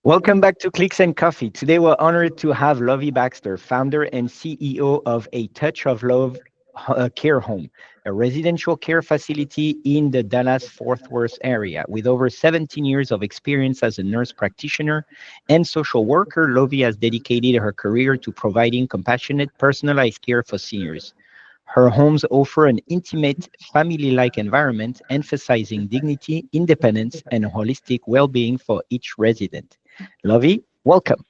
Welcome back to Clicks and Coffee. Today we're honored to have Lovie Baxter, founder and CEO of A Touch of Love Care Home, a residential care facility in the Dallas Fort Worth area. With over 17 years of experience as a nurse practitioner and social worker, Lovie has dedicated her career to providing compassionate, personalized care for seniors. Her homes offer an intimate, family like environment, emphasizing dignity, independence, and holistic well being for each resident. Lovey, welcome.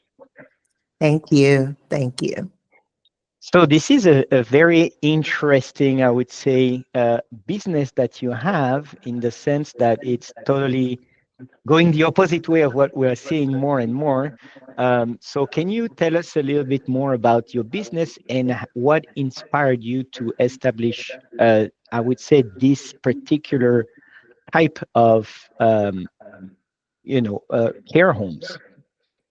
Thank you. Thank you. So, this is a very interesting, I would say, business that you have in the sense that it's totally going the opposite way of what we're seeing more and more. So, can you tell us a little bit more about your business and what inspired you to establish, I would say, this particular type of, care homes?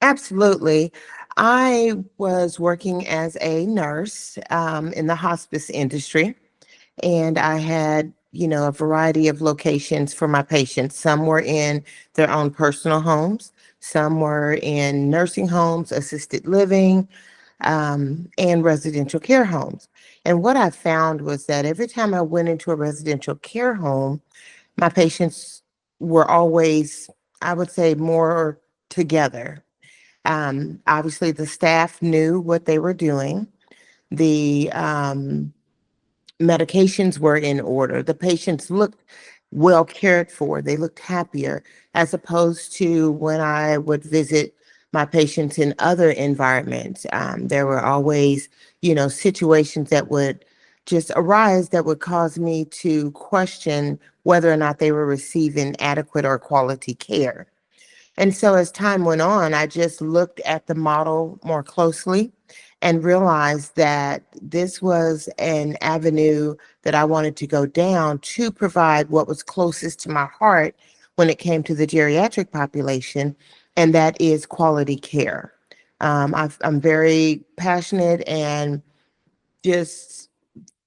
Absolutely. I was working as a nurse in the hospice industry, and I had, a variety of locations for my patients. Some were in their own personal homes, some were in nursing homes, assisted living, and residential care homes. And what I found was that every time I went into a residential care home, my patients were always, I would say, more together. Obviously, the staff knew what they were doing. The medications were in order. The patients looked well cared for. They looked happier, as opposed to when I would visit my patients in other environments. There were always, situations that would just arise that would cause me to question whether or not they were receiving adequate or quality care. And so as time went on, I just looked at the model more closely and realized that this was an avenue that I wanted to go down to provide what was closest to my heart when it came to the geriatric population, and that is quality care. I'm very passionate, and just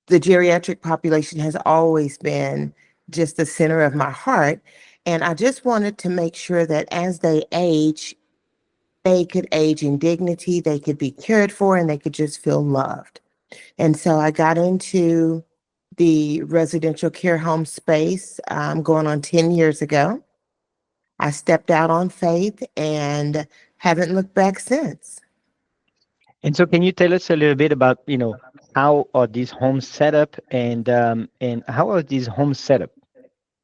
the geriatric population has always been just the center of my heart. And I just wanted to make sure that as they age, they could age in dignity, they could be cared for, and they could just feel loved. And so I got into the residential care home space going on 10 years ago. I stepped out on faith and haven't looked back since. And so, can you tell us a little bit about, how are these homes set up and how are these homes set up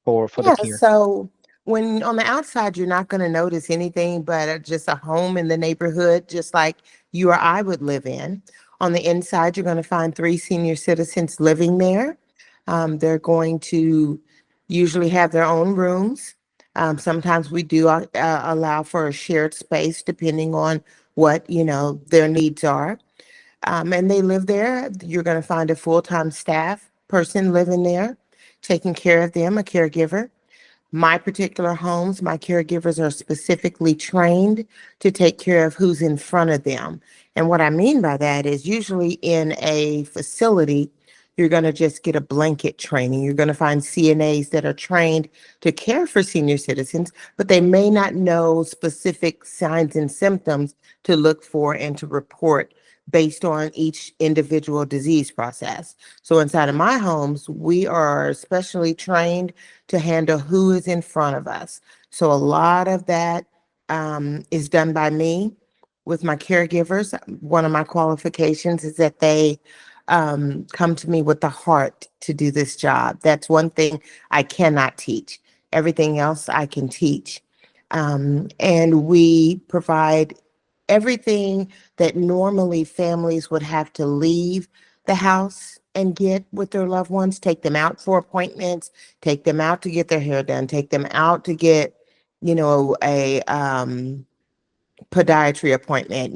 for the Yeah, care? so when on the outside, you're not going to notice anything but just a home in the neighborhood, just like you or I would live in. On the inside, you're going to find three senior citizens living there. They're going to usually have their own rooms. Sometimes we do allow for a shared space depending on what, their needs are. And they live there. You're going to find a full-time staff person living there, taking care of them, a caregiver. My particular homes, my caregivers are specifically trained to take care of who's in front of them. And what I mean by that is usually in a facility, you're going to just get a blanket training. You're going to find CNAs that are trained to care for senior citizens, but they may not know specific signs and symptoms to look for and to report based on each individual disease process. So inside of my homes, we are specially trained to handle who is in front of us. So a lot of that is done by me with my caregivers. One of my qualifications is that they come to me with the heart to do this job. That's one thing I cannot teach. Everything else I can teach. And we provide everything that normally families would have to leave the house and get with their loved ones, take them out for appointments, take them out to get their hair done, take them out to get, a podiatry appointment.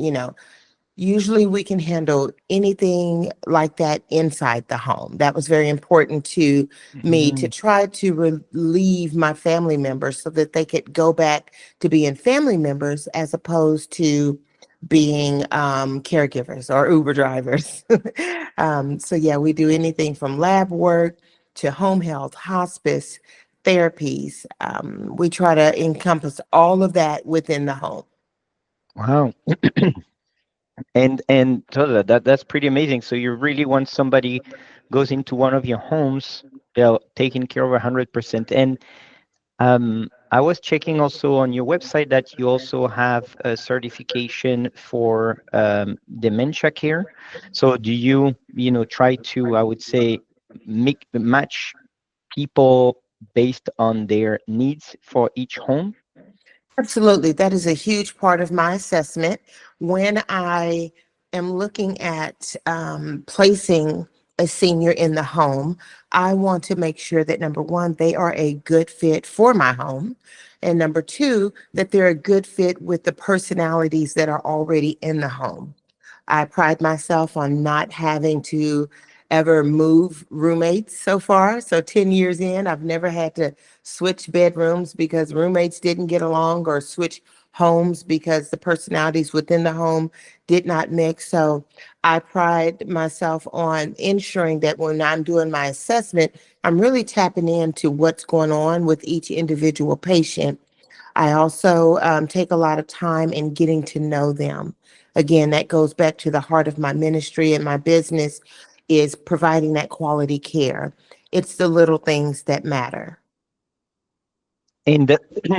Usually we can handle anything like that inside the home. That was very important to me, to Mhm. try to relieve my family members so that they could go back to being family members as opposed to being caregivers or Uber drivers. So yeah, we do anything from lab work to home health, hospice, therapies. We try to encompass all of that within the home. Wow. And so that's pretty amazing. So you really want somebody goes into one of your homes, they're taken care of 100%. And I was checking also on your website that you also have a certification for dementia care. So do you try to, I would say, match people based on their needs for each home? Absolutely. That is a huge part of my assessment. When I am looking at placing a senior in the home, I want to make sure that number one, they are a good fit for my home. And number two, that they're a good fit with the personalities that are already in the home. I pride myself on not having to ever move roommates so far. So 10 years in, I've never had to switch bedrooms because roommates didn't get along or switch homes because the personalities within the home did not mix. So I pride myself on ensuring that when I'm doing my assessment, I'm really tapping into what's going on with each individual patient. I also take a lot of time in getting to know them. Again, that goes back to the heart of my ministry and my business is providing that quality care. It's the little things that matter. And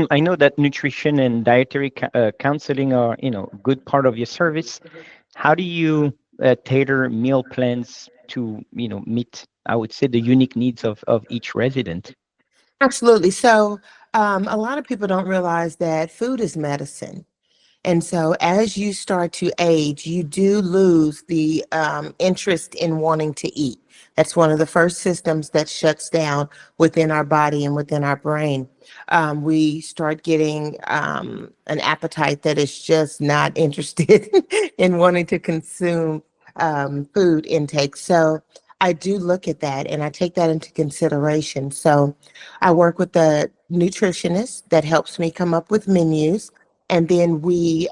I know that nutrition and dietary counseling are, good part of your service. How do you tailor meal plans to, meet, I would say, the unique needs of each resident? Absolutely. So, a lot of people don't realize that food is medicine. And so, as you start to age, you do lose the interest in wanting to eat. That's one of the first systems that shuts down within our body and within our brain. We start getting an appetite that is just not interested in wanting to consume food intake. So, I do look at that and I take that into consideration. So, I work with a nutritionist that helps me come up with menus, and then we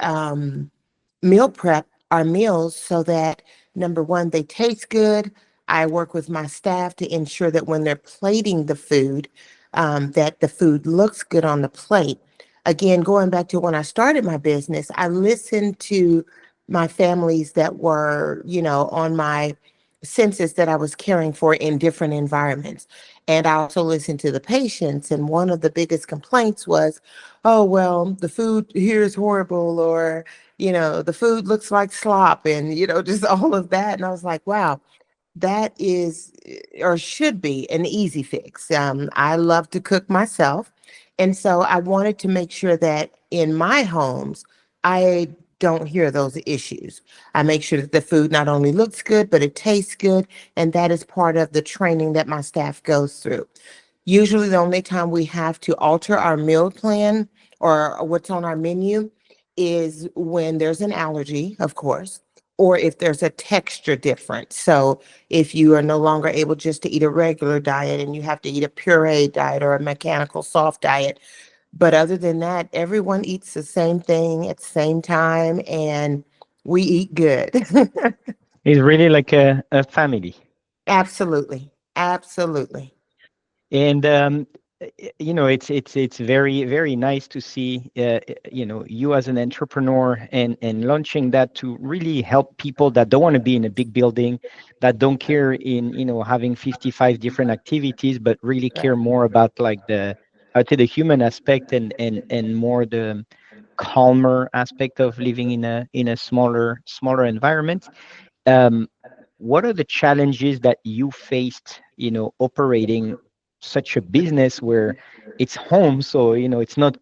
meal prep our meals so that number one, they taste good. I work with my staff to ensure that when they're plating the food, that the food looks good on the plate. Again, going back to when I started my business, I listened to my families that were, on my census that I was caring for in different environments. And I also listened to the patients. And one of the biggest complaints was, oh, well, the food here is horrible, or, the food looks like slop, and, just all of that. And I was like, wow, that is or should be an easy fix. I love to cook myself. And so I wanted to make sure that in my homes, I don't hear those issues. I make sure that the food not only looks good, but it tastes good. And that is part of the training that my staff goes through. Usually, the only time we have to alter our meal plan or what's on our menu is when there's an allergy, of course, or if there's a texture difference. So, if you are no longer able just to eat a regular diet and you have to eat a puree diet or a mechanical soft diet. But other than that, everyone eats the same thing at the same time and we eat good. It's really like a family. Absolutely. Absolutely. And it's very nice to see you as an entrepreneur and launching that to really help people that don't want to be in a big building, that don't care in having 55 different activities, but really care Right. more about like the, I'd say, the human aspect and more the calmer aspect of living in a smaller environment. um, what are the challenges that you faced, operating such a business where it's home? So, it's not,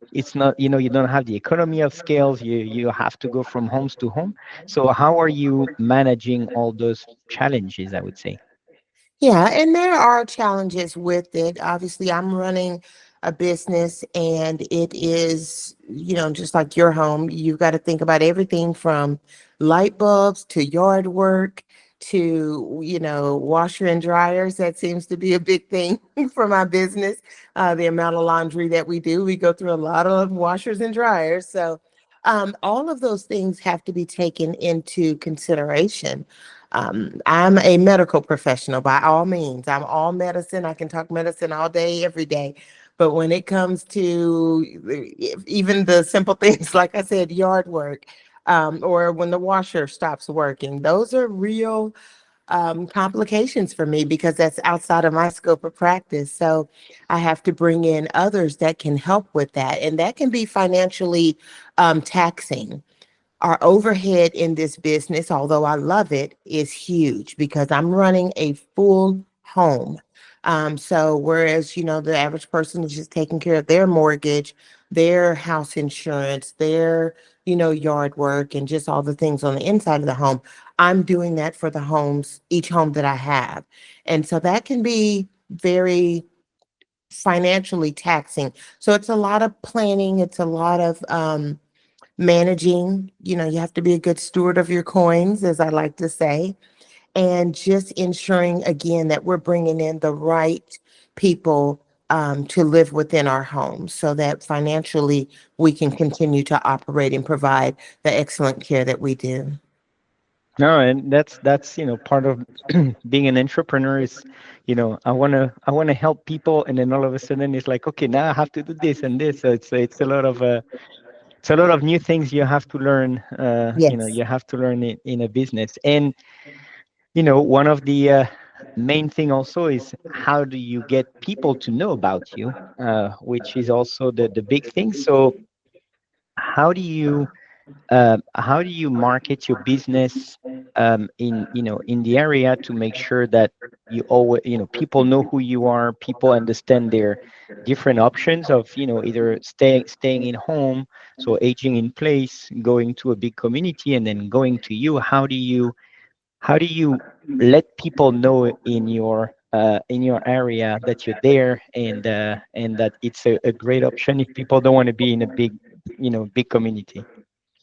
you don't have the economy of scales. You have to go from homes to home. So how are you managing all those challenges, I would say? Yeah, and there are challenges with it. Obviously, I'm running a business and it is, just like your home, you've got to think about everything from light bulbs to yard work to, washer and dryers. That seems to be a big thing for my business. The amount of laundry that we do, we go through a lot of washers and dryers. So, all of those things have to be taken into consideration. I'm a medical professional by all means. I'm all medicine. I can talk medicine all day, every day. But when it comes to even the simple things, like I said, yard work, or when the washer stops working. Those are real complications for me because that's outside of my scope of practice. So I have to bring in others that can help with that. And that can be financially taxing. Our overhead in this business, although I love it, is huge because I'm running a full home. So whereas, the average person is just taking care of their mortgage, their house insurance, their, yard work and just all the things on the inside of the home, I'm doing that for the homes, each home that I have. And so that can be very financially taxing. So it's a lot of planning. It's a lot of, managing. You have to be a good steward of your coins, as I like to say, and just ensuring again that we're bringing in the right people to live within our homes so that financially we can continue to operate and provide the excellent care that we do. No, and that's part of being an entrepreneur is, I wanna help people, and then all of a sudden it's like, okay, now I have to do this and this. So it's a lot of new things you have to learn. Yes. You have to learn it in a business. And one of the main thing also is how do you get people to know about you, which is also the big thing. So how do you market your business in the area to make sure that you always people know who you are, people understand their different options of either staying in home, so aging in place, going to a big community, and then going to you. How do you let people know in your area that you're there, and that it's a great option if people don't want to be in a big community?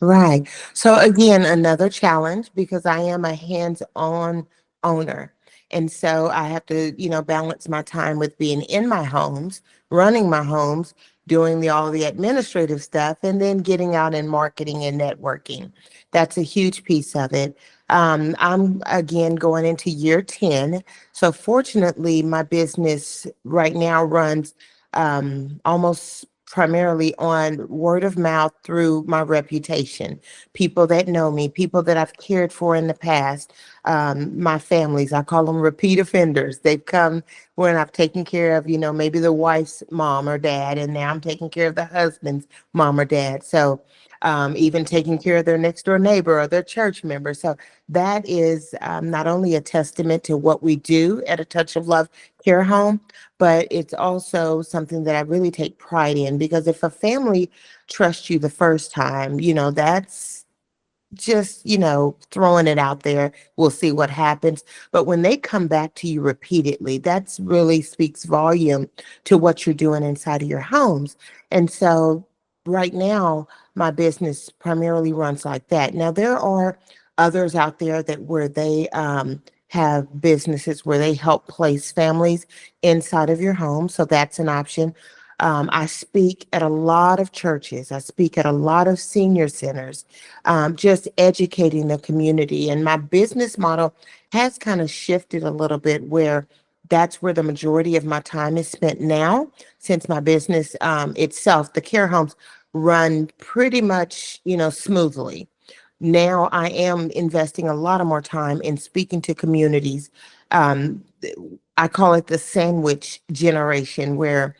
Right. So again, another challenge because I am a hands-on owner. And so I have to, balance my time with being in my homes, running my homes, doing all the administrative stuff, and then getting out and marketing and networking. That's a huge piece of it. I'm again going into year 10. So fortunately, my business right now runs almost primarily on word of mouth through my reputation. People that know me, people that I've cared for in the past, my families, I call them repeat offenders. They've come when I've taken care of, maybe the wife's mom or dad, and now I'm taking care of the husband's mom or dad. So even taking care of their next door neighbor or their church member. So that is not only a testament to what we do at a Touch of Love care home, but it's also something that I really take pride in because if a family trusts you the first time, that's just, throwing it out there. We'll see what happens. But when they come back to you repeatedly, that's really speaks volume to what you're doing inside of your homes. And so right now, my business primarily runs like that. Now, there are others out there that where they have businesses where they help place families inside of your home. So that's an option. I speak at a lot of churches. I speak at a lot of senior centers, just educating the community. And my business model has kind of shifted a little bit where that's where the majority of my time is spent now, since my business itself, the care homes, run pretty much, smoothly. Now I am investing a lot of more time in speaking to communities. Um, I call it the sandwich generation, where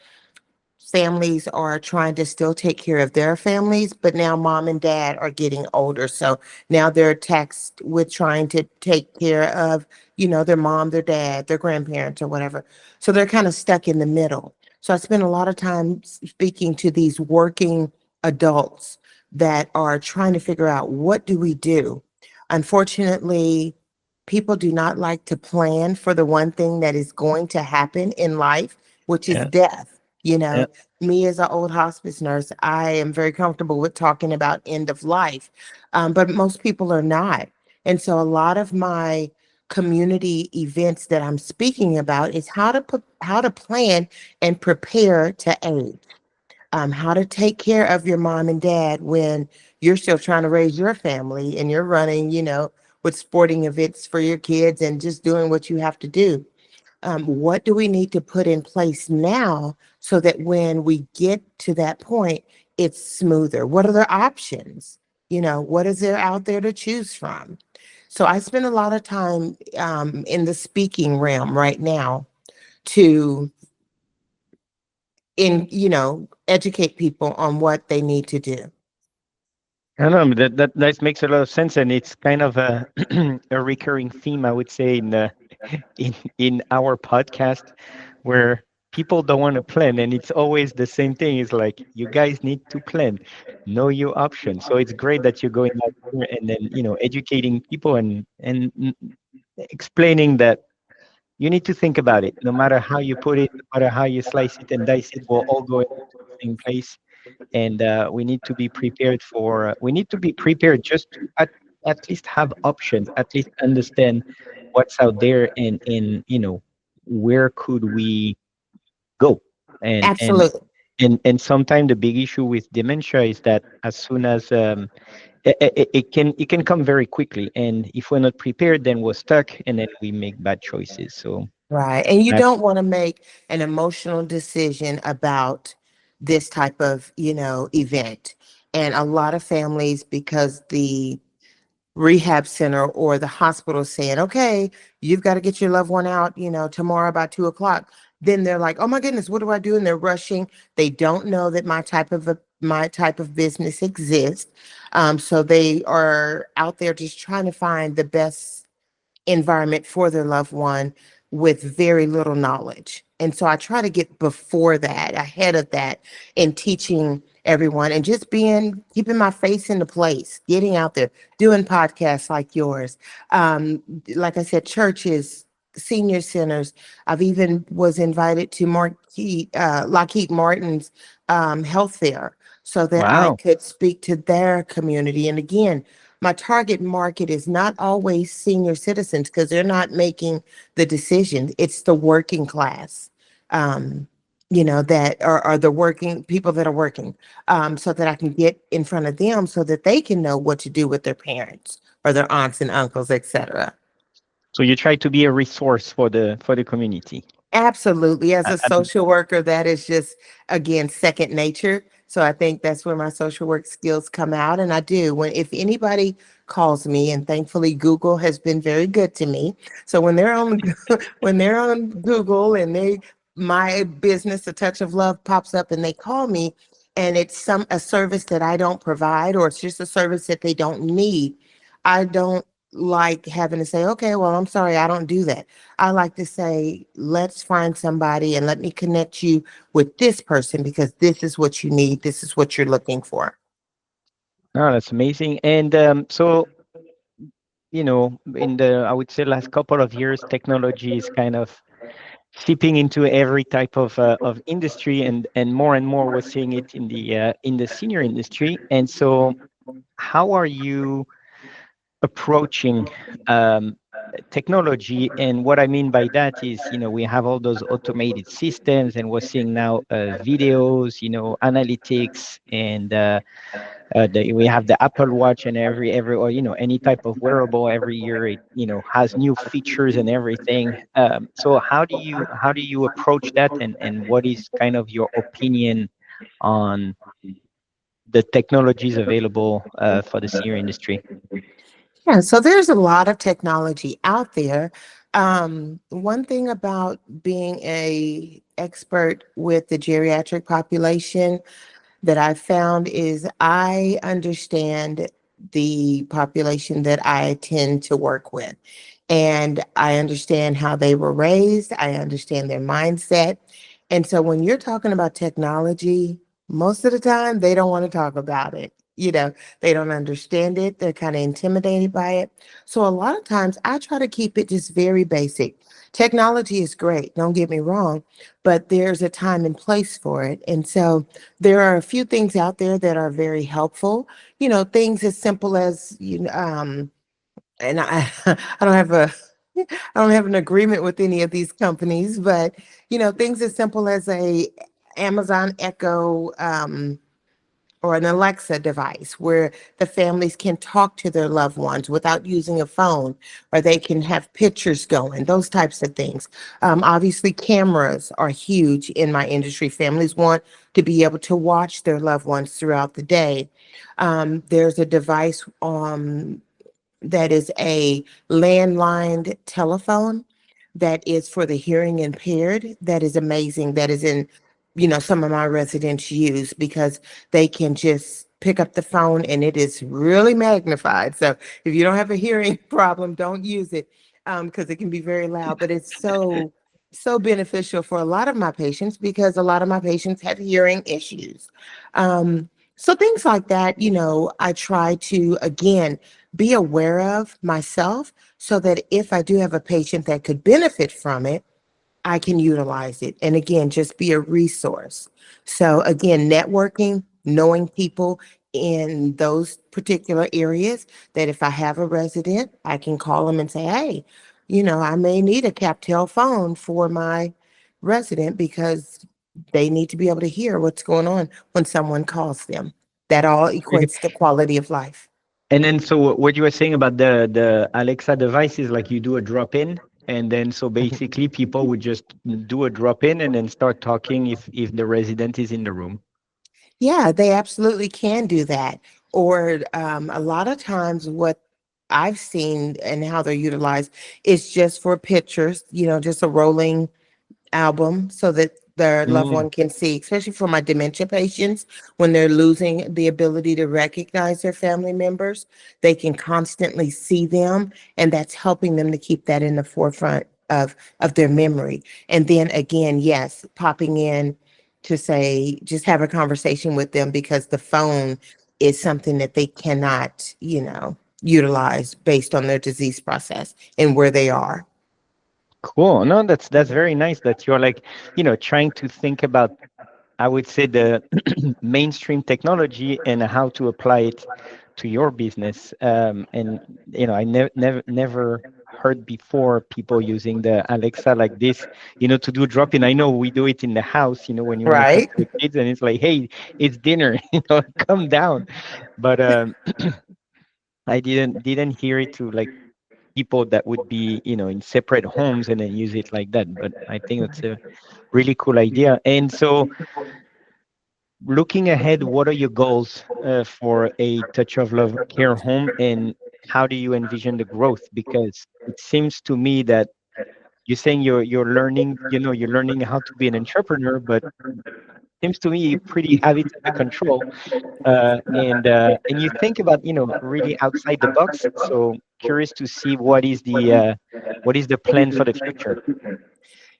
families are trying to still take care of their families, but now mom and dad are getting older. So now they're taxed with trying to take care of, their mom, their dad, their grandparents, or whatever. So they're kind of stuck in the middle. So I spend a lot of time speaking to these working adults that are trying to figure out what do we do. Unfortunately, people do not like to plan for the one thing that is going to happen in life, which is Yeah, death. yeah. Me as an old hospice nurse, I am very comfortable with talking about end of life, but most people are not. And so a lot of my community events that I'm speaking about is how to plan and prepare to age, how to take care of your mom and dad when you're still trying to raise your family and you're running, with sporting events for your kids and just doing what you have to do. What do we need to put in place now so that when we get to that point, it's smoother? What are the options? What is there out there to choose from? So I spend a lot of time in the speaking realm right now to educate people on what they need to do. I don't know, that makes a lot of sense, and it's kind of a a recurring theme, I would say, in our podcast, where people don't want to plan, and it's always the same thing. It's like you guys need to plan, know your options. So it's great that you're going out there and then educating people and explaining that you need to think about it. No matter how you put it, no matter how you slice it and dice it, we'll all go into the same place, and we need to be prepared for we need to be prepared just to at least have options, at least understand what's out there, and where could we go. and and Absolutely. and sometimes the big issue with dementia is that as soon as it can come very quickly, and if we're not prepared, then we're stuck, and then we make bad choices. So Right. And you that's don't want to make an emotional decision about this type of, event. And a lot of families, because the rehab center or the hospital saying, okay, you've got to get your loved one out, tomorrow about 2 o'clock. Then they're like, oh my goodness, what do I do? And they're rushing. They don't know that my type of business exists. So they are out there just trying to find the best environment for their loved one with very little knowledge. And so I try to get before that, ahead of that, in teaching everyone and just keeping my face into place, getting out there, doing podcasts like yours. Like I said, churches, senior centers. I've even was invited to Lockheed Martin's health fair so that I wow. could speak to their community. And again, my target market is not always senior citizens because they're not making the decision. It's the working class, that are the working people that are working, so that I can get in front of them so that they can know what to do with their parents or their aunts and uncles, etc. So you try to be a resource for the community. Absolutely. As a I mean, social worker, that is just, again, second nature. So I think that's where my social work skills come out. And I do. If anybody calls me, and thankfully Google has been very good to me. So when they're on when they're on Google and my business, A Touch of Love, pops up and they call me and it's a service that I don't provide, or it's just a service that they don't need, I don't like having to say, okay, well, I'm sorry, I don't do that. I like to say, let's find somebody and let me connect you with this person because this is what you need. This is what you're looking for. no, that's amazing. And so in the, I would say, last couple of years, technology is kind of seeping into every type of industry, and more we're seeing it in the senior industry. And so how are you approaching um, technology? And what I mean by that is, we have all those automated systems, and we're seeing now videos, analytics, and we have the Apple Watch, and every or any type of wearable every year, it has new features and everything. So how do you approach that, and what is kind of your opinion on the technologies available for the senior industry? Yeah, so there's a lot of technology out there. One thing about being a expert with the geriatric population that I found is I understand the population that I tend to work with. And I understand how they were raised, I understand their mindset. And so when you're talking about technology, most of the time they don't want to talk about it. They don't understand it. They're kind of intimidated by it. So a lot of times I try to keep it just very basic. Technology is great, don't get me wrong, but there's a time and place for it. And so there are a few things out there that are very helpful. Things as simple as and I don't have I don't have an agreement with any of these companies, but things as simple as a Amazon Echo, or an Alexa device where the families can talk to their loved ones without using a phone, or they can have pictures going, those types of things. Obviously, cameras are huge in my industry. Families want to be able to watch their loved ones throughout the day. There's a device that is a landline telephone that is for the hearing impaired. That is amazing. That is in, some of my residents use because they can just pick up the phone and it is really magnified. So if you don't have a hearing problem, don't use it because it can be very loud. But it's so beneficial for a lot of my patients because a lot of my patients have hearing issues. So things like that, I try to again be aware of myself so that if I do have a patient that could benefit from it, I can utilize it. And again, just be a resource. So again, networking, knowing people in those particular areas that if I have a resident, I can call them and say, hey, I may need a CapTel phone for my resident because they need to be able to hear what's going on when someone calls them. That all equates to quality of life. And then, so what you were saying about the Alexa device is like you do a drop in, and then so basically people would just do a drop in and then start talking if the resident is in the room. Yeah, they absolutely can do that. Or a lot of times, what I've seen and how they're utilized is just for pictures, just a rolling album so that their loved Mm, one can see, especially for my dementia patients, when they're losing the ability to recognize their family members, they can constantly see them, and that's helping them to keep that in the forefront of their memory. And then again, yes, popping in to say, just have a conversation with them because the phone is something that they cannot, utilize based on their disease process and where they are. cool. No, that's very nice that you're like, trying to think about, I would say, the mainstream technology and how to apply it to your business. And I never heard before people using the Alexa like this, to do drop-in. I know we do it in the house, when you want to talk Right. to the kids, and it's like, hey, it's dinner, come down. But I didn't hear it to like people that would be, in separate homes and then use it like that. But I think that's a really cool idea. And so, looking ahead, what are your goals for a Touch of Love care home, and how do you envision the growth? Because it seems to me that you're saying you're learning, you're learning how to be an entrepreneur, but seems to me you pretty have it under control. And you think about, really outside the box. So curious to see what is the plan for the future.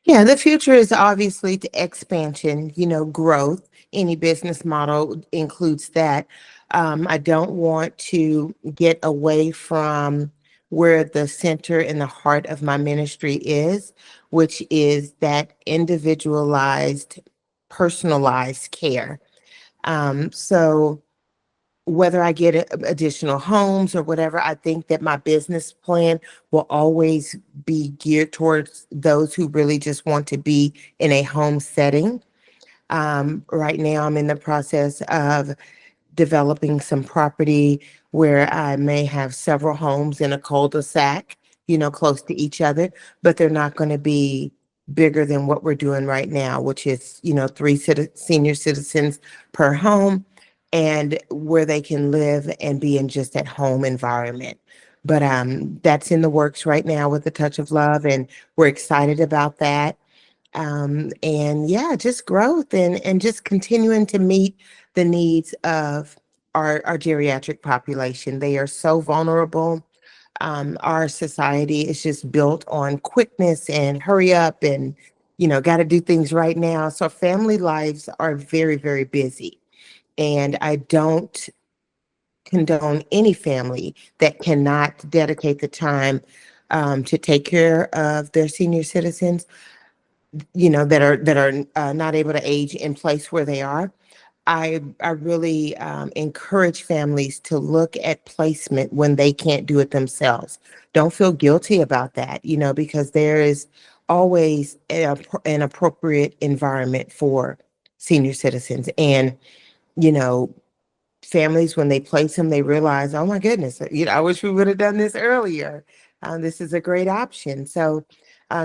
Yeah, the future is obviously to expansion, growth. Any business model includes that. I don't want to get away from where the center and the heart of my ministry is, which is that individualized, personalized care. So whether I get additional homes or whatever, I think that my business plan will always be geared towards those who really just want to be in a home setting. Right now, I'm in the process of developing some property where I may have several homes in a cul-de-sac, close to each other, but they're not going to be bigger than what we're doing right now, which is, three senior citizens per home and where they can live and be in just at home environment. But that's in the works right now with the Touch of Love, and we're excited about that. And yeah, just growth and just continuing to meet the needs of our geriatric population. They are so vulnerable. Our society is just built on quickness and hurry up and, got to do things right now. So family lives are very, very busy. And I don't condone any family that cannot dedicate the time to take care of their senior citizens, that are not able to age in place where they are. I really encourage families to look at placement when they can't do it themselves. Don't feel guilty about that, because there is always an appropriate environment for senior citizens. And, you know, families, when they place them, they realize, oh my goodness, I wish we would have done this earlier. This is a great option. So,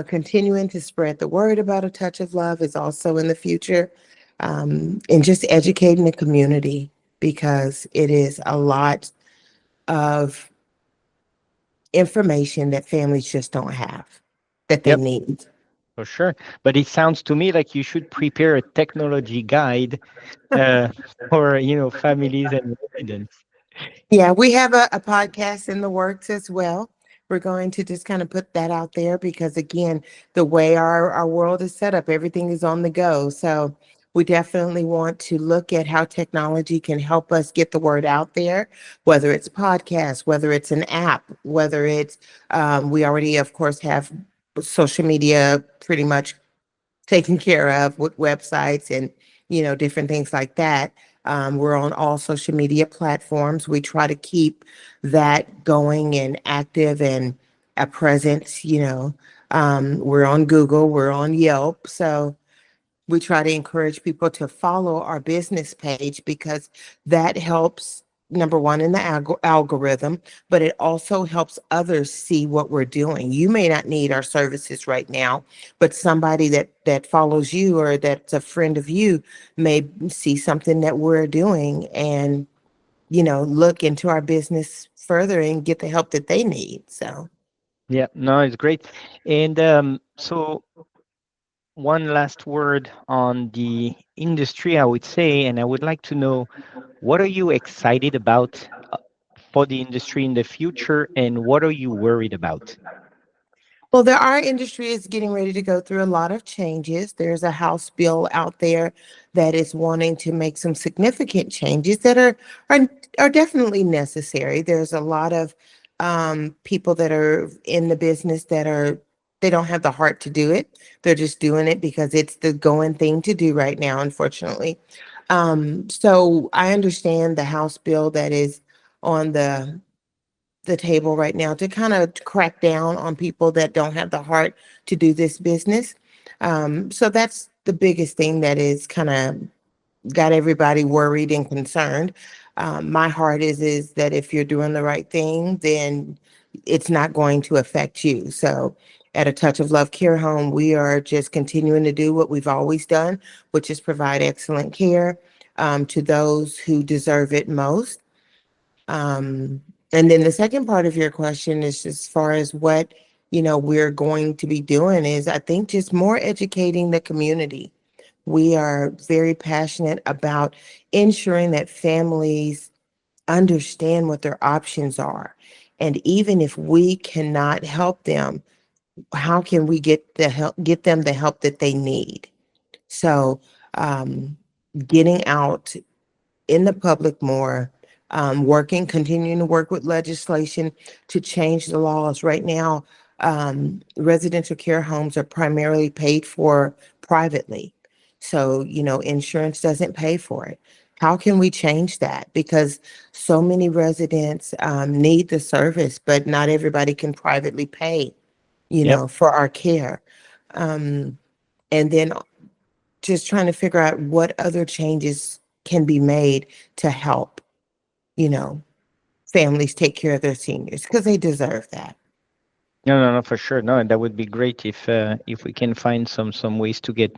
continuing to spread the word about a touch of love is also in the future, and just educating the community. because it is a lot of information that families just don't have that they Yep, need. for sure. But it sounds to me like you should prepare a technology guide uh, for families and residents. Yeah, we have a podcast in the works as well. We're going to just kind of put that out there because, again, the way our world is set up, everything is on the go. So we definitely want to look at how technology can help us get the word out there, whether it's podcasts, whether it's an app, whether it's, we already, of course, have social media pretty much taken care of with websites and different things like that. We're on all social media platforms. We try to keep that going and active and a presence. We're on Google, we're on Yelp, so we try to encourage people to follow our business page because that helps, number one, in the algorithm, but it also helps others see what we're doing. You may not need our services right now, but somebody that follows you or that's a friend of you may see something that we're doing and look into our business further and get the help that they need. So Yeah, no, it's great. And so one last word on the industry, I would say, and I would like to know what are you excited about for the industry in the future, and what are you worried about? well, our industry is getting ready to go through a lot of changes. There's a House bill out there that is wanting to make some significant changes that are, are definitely necessary. There's a lot of people that are in the business that they don't have the heart to do it. They're just doing it because it's the going thing to do right now, unfortunately. So I understand the House bill that is on the table right now to kind of crack down on people that don't have the heart to do this business. So that's the biggest thing that is kind of got everybody worried and concerned. My heart is that if you're doing the right thing, then it's not going to affect you. So at a Touch of Love Care Home, we are just continuing to do what we've always done, which is provide excellent care to those who deserve it most. And then the second part of your question is as far as what, we're going to be doing is I think just more educating the community. We are very passionate about ensuring that families understand what their options are. And even if we cannot help them, how can we get them the help that they need? So, um, getting out in the public more, continuing to work with legislation to change the laws. Right now, residential care homes are primarily paid for privately. So, insurance doesn't pay for it. How can we change that? Because so many residents need the service, but not everybody can privately pay, Yep. for our care. Um, and then just trying to figure out what other changes can be made to help, you know, families take care of their seniors because they deserve that. No, no, no, for sure. No, and that would be great if we can find some ways to get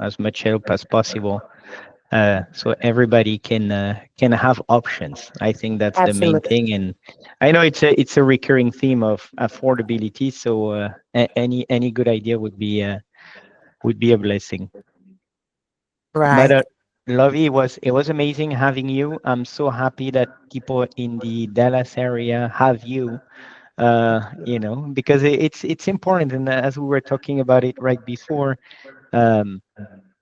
as much help as possible, so everybody can have options. I think that's the main Absolutely. thing, and I know it's a recurring theme of affordability. So any good idea would be a blessing. But Right. Lovey, it was amazing having you. I'm so happy that people in the Dallas area have you. Because it's important, and as we were talking about it right before, um,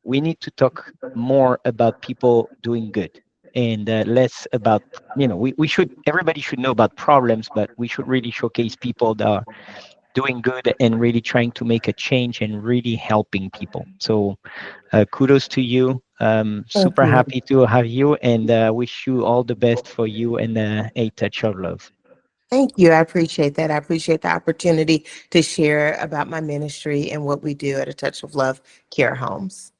we need to talk more about people doing good and less about we should everybody should know about problems, but we should really showcase people that are doing good and really trying to make a change and really helping people. So kudos to you. Thank Super you. happy to have you, and wish you all the best for you and a touch of love. Thank you. I appreciate that. I appreciate the opportunity to share about my ministry and what we do at A Touch of Love Care Homes.